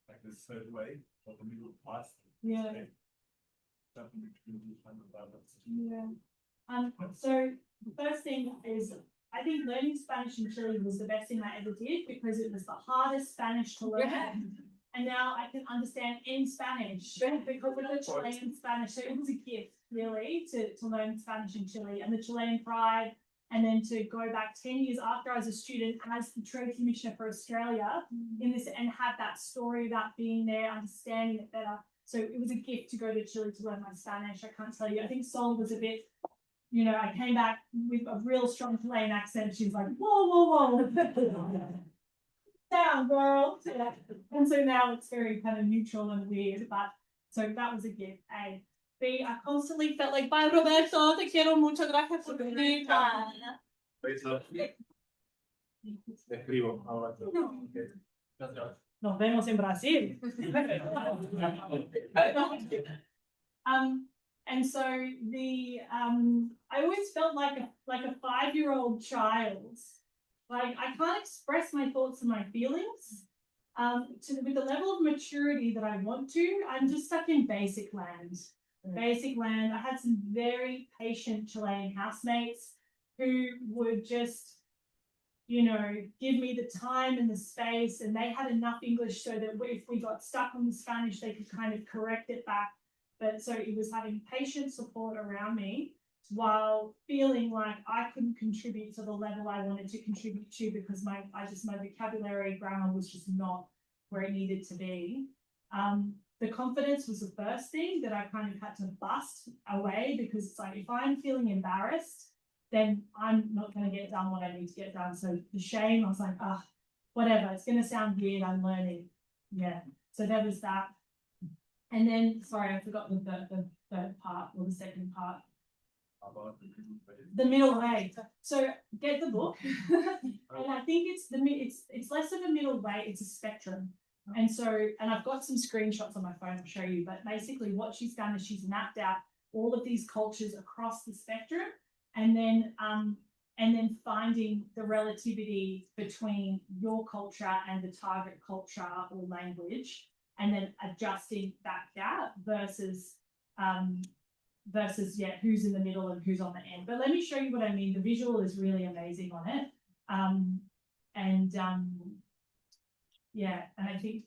like the third way or the middle path? Yeah. Something between these kind of balance. Yeah. So the first thing is, I think learning Spanish in Chile was the best thing I ever did because it was the hardest Spanish to learn. And now I can understand in Spanish because of the Chilean Spanish. So it was a gift, really, to learn Spanish in Chile and the Chilean pride. And then to go back 10 years after I was a student as the Trade Commissioner for Australia in this and have that story about being there, understanding it better. So it was a gift to go to Chile to learn my Spanish. I can't tell you. I think Sol was a bit, you know, I came back with a real strong Chilean accent. She was like, whoa, whoa, whoa. Down, girl. And so now it's very kind of neutral and weird. But so that was a gift. A. B, I constantly felt like, bye, Roberto, te quiero mucho, gracias por venir. Te escribo ahora. Nos vemos en Brasil. And so I always felt like a 5-year-old child. Like I can't express my thoughts and my feelings with the level of maturity that I want to. I'm just stuck in basic land. Basic land. I had some very patient Chilean housemates who would just, you know, give me the time and the space, and they had enough English so that if we got stuck on the Spanish, they could kind of correct it back. But so it was having patient support around me while feeling like I couldn't contribute to the level I wanted to contribute to because my vocabulary, grammar was just not where it needed to be. The confidence was the first thing that I kind of had to bust away because it's like, if I'm feeling embarrassed, then I'm not going to get done what I need to get done. So the shame, I was like, whatever, it's going to sound weird, I'm learning. Yeah, so there was that. And then, sorry, I forgot the third part or the second part. About the middle way. So get the book. And I think it's less of a middle way, it's a spectrum. And so, and I've got some screenshots on my phone to show you, but basically what she's done is she's mapped out all of these cultures across the spectrum and then finding the relativity between your culture and the target culture or language, and then adjusting that gap versus who's in the middle and who's on the end. But let me show you what I mean. The visual is really amazing on it. Yeah, and I think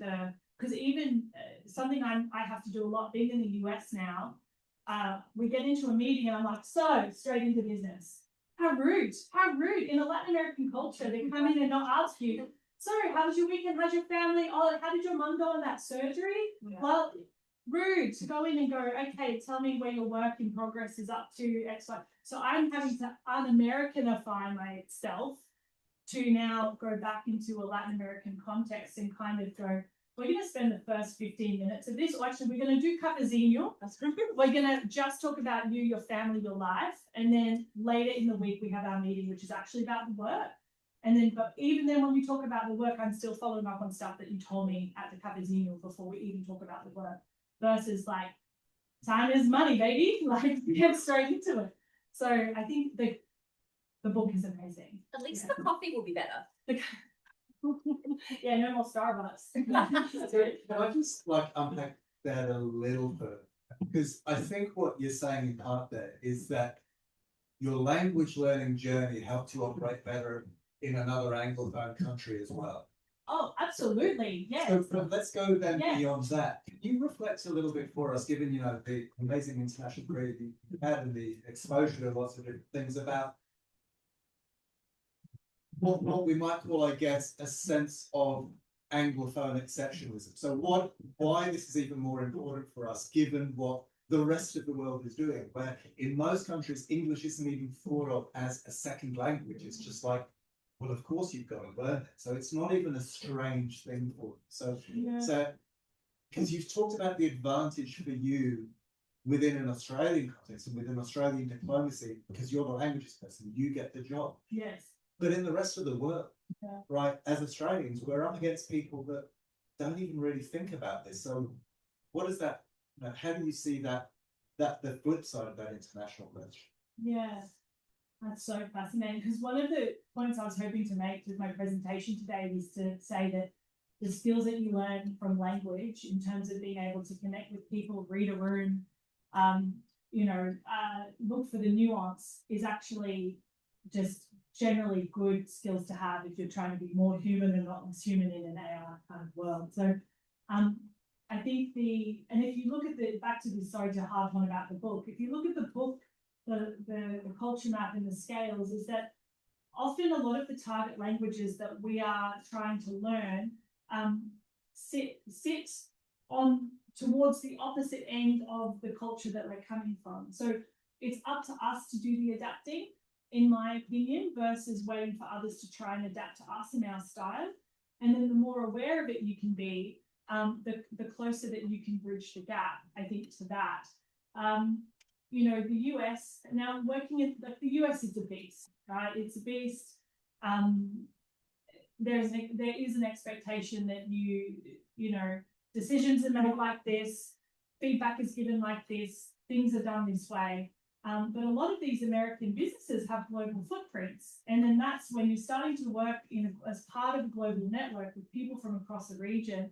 because even something I have to do a lot, being in the US now, we get into a meeting and I'm like, so straight into business. How rude, in a Latin American culture, they come in and not ask you, so how was your weekend, how's your family, oh, how did your mum go on that surgery? Yeah. Well, rude to go in and go, okay, tell me where your work in progress is up to, X, Y. So I'm having to un-Americanify myself to now go back into a Latin American context and kind of go, we're going to spend the first 15 minutes of this, or actually we're going to do cafezinho. We're going to just talk about you, your family, your life. And then later in the week, we have our meeting, which is actually about the work. And then, but even then when we talk about the work, I'm still following up on stuff that you told me at the cafezinho before we even talk about the work. Versus like, time is money, baby. Like, get straight into it. So I think the book is amazing. At least the coffee will be better. Yeah, no more Starbucks. Can I just like unpack that a little further? Because I think what you're saying in part there is that your language learning journey helped you operate better in another Anglophone country as well. Oh, absolutely. Yes. So but let's go then Yeah. beyond that. Can you reflect a little bit for us, given the amazing international career you've had and the exposure to lots of different things about what we might call, I guess, a sense of Anglophone exceptionalism. So why this is even more important for us, given what the rest of the world is doing, where in most countries, English isn't even thought of as a second language. It's just like, well, of course you've got to learn it. So it's not even a strange thing for you. So because you've talked about the advantage for you within an Australian context and within Australian diplomacy, because you're the languages person, you get the job. Yes. But in the rest of the world, Yeah. right, as Australians, we're up against people that don't even really think about this. So what is that, how do you see that the flip side of that international relationship? Yeah, that's so fascinating, because one of the points I was hoping to make with my presentation today was to say that the skills that you learn from language in terms of being able to connect with people, read a room, look for the nuance is actually just generally good skills to have if you're trying to be more human and not less human in an AI kind of world. So I think and if you look at back to this, sorry to harp on about the book, if you look at the book, the culture map and the scales, is that often a lot of the target languages that we are trying to learn sit on towards the opposite end of the culture that we're coming from. So it's up to us to do the adapting, in my opinion, versus waiting for others to try and adapt to us in our style. And then the more aware of it you can be, the closer that you can bridge the gap, I think, to that. The US, now working at the US is a beast, right? It's a beast. There is an expectation that decisions are made like this, feedback is given like this, things are done this way. But a lot of these American businesses have global footprints. And then that's when you're starting to work as part of a global network with people from across the region,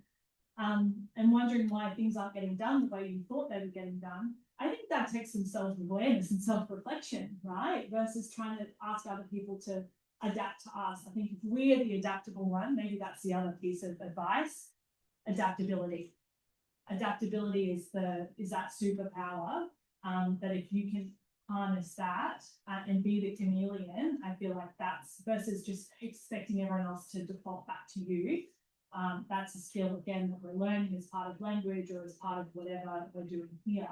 and wondering why things aren't getting done the way you thought they were getting done. I think that takes some self-awareness and self-reflection, right? Versus trying to ask other people to adapt to us. I think if we are the adaptable one, maybe that's the other piece of advice, adaptability. Adaptability is that superpower, that if you can harness that and be the chameleon, I feel like that's versus just expecting everyone else to default back to you. That's a skill, again, that we're learning as part of language or as part of whatever we're doing here.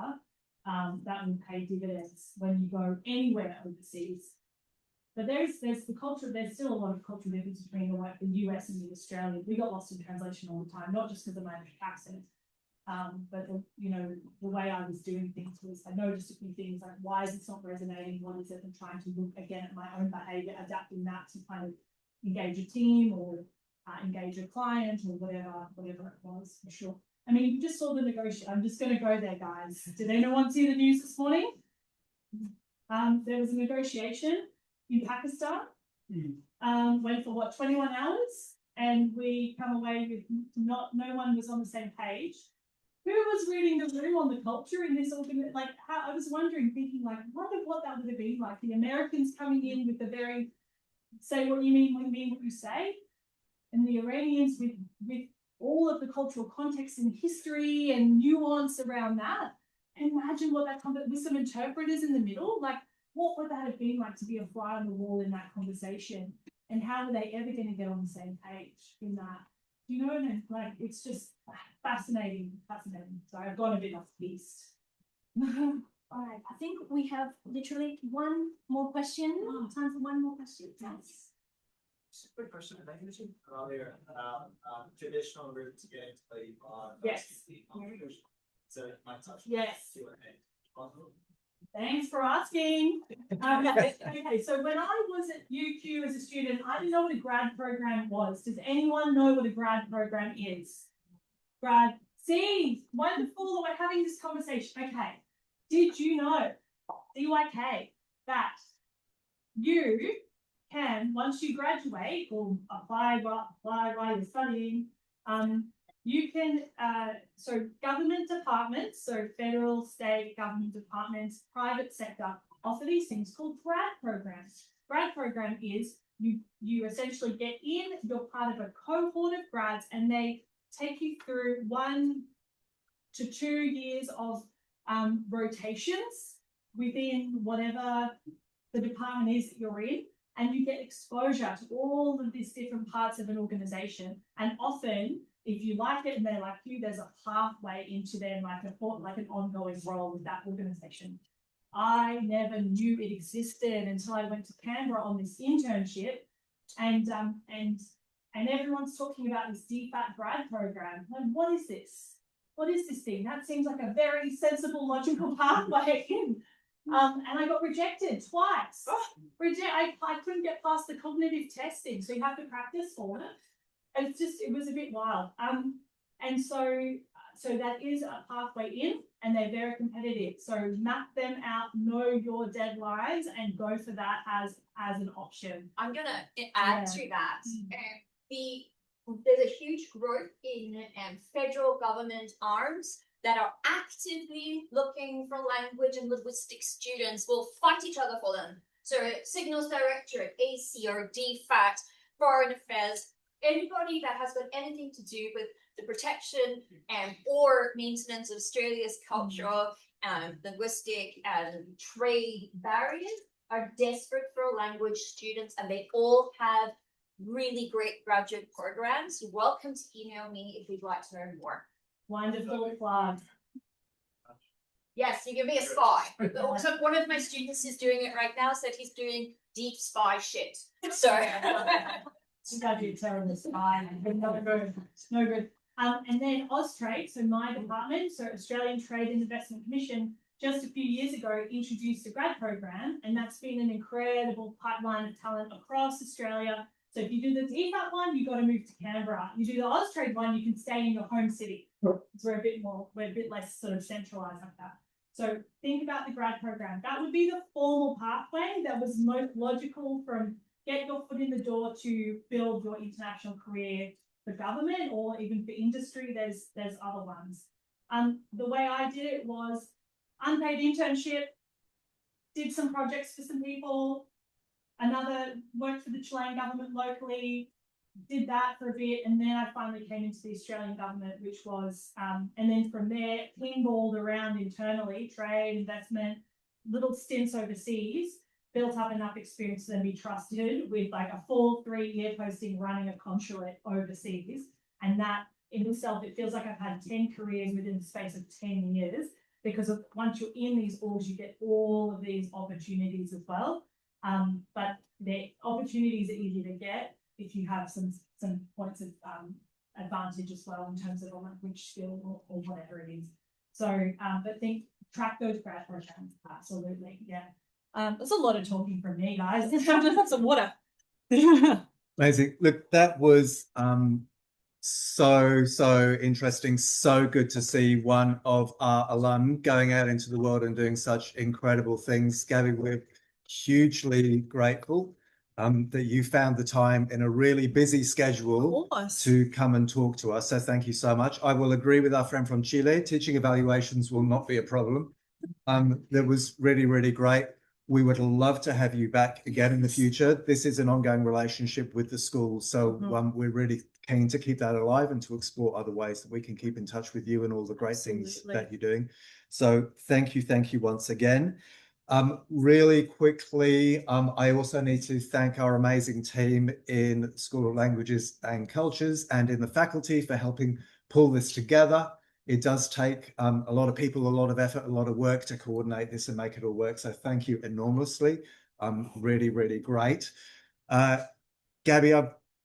That will pay dividends when you go anywhere overseas. But there's the culture, there's still a lot of cultural difference between the US and the Australian. We got lost in translation all the time, not just because of my accent. But the way I was doing things was I noticed a few things like, why is it not resonating? What is it? And trying to look again at my own behavior, adapting that to kind of engage a team or engage a client or whatever it was, for sure. I mean, you just saw the negotiation. I'm just going to go there, guys. Did anyone see the news this morning? There was a negotiation in Pakistan. Went for 21 hours, and we come away with no one was on the same page. Who was reading the room on the culture in this organization? Like, I was wondering, thinking, like, what that would have been like. The Americans coming in with the very say what you mean when you mean what you say, and the Iranians with all of the cultural context and history and nuance around that. Imagine what that with some interpreters in the middle, like what would that have been like to be a fly on the wall in that conversation? And how are they ever going to get on the same page in that? You know, and like it's just fascinating. Sorry, I've gone a bit off piste. All right, I think we have literally one more question. Time for one more question. Yes. Just a quick question. I mentioned earlier about traditional routes getting played on. Yes. So my touch. Yes. Q&A. Thanks for asking. Okay, so when I was at UQ as a student, I didn't know what a grad program was. Does anyone know what a grad program is? Grad, see, wonderful that we're having this conversation. Okay, Did you know, DYK, that you can, once you graduate or apply while you're studying, you can, so government departments, so federal, state government departments, private sector, offer these things called grad programs. Grad program is you essentially get in, you're part of a cohort of grads, and they take you through 1 to 2 years of rotations within whatever the department is that you're in, and you get exposure to all of these different parts of an organization. And often, if you like it and they like you, there's a pathway into them, like an ongoing role with that organization. I never knew it existed until I went to Canberra on this internship, and everyone's talking about this DFAT grad program. Like, what is this? What is this thing? That seems like a very sensible, logical pathway in. And I got rejected twice. I couldn't get past the cognitive testing, so you have to practice for it. And it was a bit wild. And so that is a pathway in, and they're very competitive. So map them out, know your deadlines, and go for that as an option. I'm gonna add to that. There's a huge growth in federal government arms that are actively looking for language and linguistics students, will fight each other for them. So Signals Directorate, ACR, DFAT, Foreign Affairs, anybody that has got anything to do with the protection or maintenance of Australia's cultural, linguistic and trade barriers are desperate for language students, and they all have really great graduate programs. You're welcome to email me if you'd like to learn more. Wonderful plug. Yes, you can be a spy. So one of my students is doing it right now, said he's doing deep spy shit. So You gotta be a terrible spy. No good. No good. And then Austrade, so my department, so Australian Trade and Investment Commission, just a few years ago introduced a grad program, and that's been an incredible pipeline of talent across Australia. So if you do the DFAT one, you got to move to Canberra. You do the Austrade one, you can stay in your home city. So we're a bit less sort of centralized like that. So think about the grad program. That would be the formal pathway that was most logical from get your foot in the door to build your international career for government or even for industry. There's other ones. The way I did it was unpaid internship, did some projects for some people, worked for the Chilean government locally, did that for a bit, and then I finally came into the Australian government, which was, and then from there, pinballed around internally, trade, investment, little stints overseas, built up enough experience to then be trusted with like a full 3-year posting running a consulate overseas. And that in itself, it feels like I've had 10 careers within the space of 10 years, because once you're in these orgs, you get all of these opportunities as well. But the opportunities are easy to get if you have some points of advantage as well in terms of a language skill or whatever it is. So, but track those grad programs, absolutely, yeah. That's a lot of talking from me, guys. That's some water. Amazing. Look, that was so interesting. So good to see one of our alum going out into the world and doing such incredible things. Gabby, we're hugely grateful that you found the time in a really busy schedule to come and talk to us. So thank you so much. I will agree with our friend from Chile. Teaching evaluations will not be a problem. That was really, really great. We would love to have you back again in the future. This is an ongoing relationship with the school. So we're really keen to keep that alive and to explore other ways that we can keep in touch with you and all the great things that you're doing. So thank you once again. Really quickly, I also need to thank our amazing team in School of Languages and Cultures and in the faculty for helping pull this together. It does take a lot of people, a lot of effort, a lot of work to coordinate this and make it all work. So thank you enormously. Really, really great. Gabby,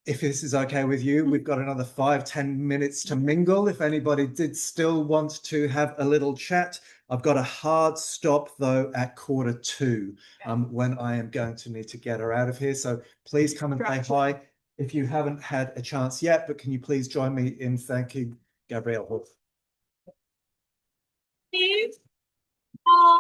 if this is okay with you, we've got another 5-10 minutes to mingle. If anybody did still want to have a little chat, I've got a hard stop though at 1:45 when I am going to need to get her out of here. So please come and say hi if you haven't had a chance yet, but can you please join me in thanking Gabrielle Hall?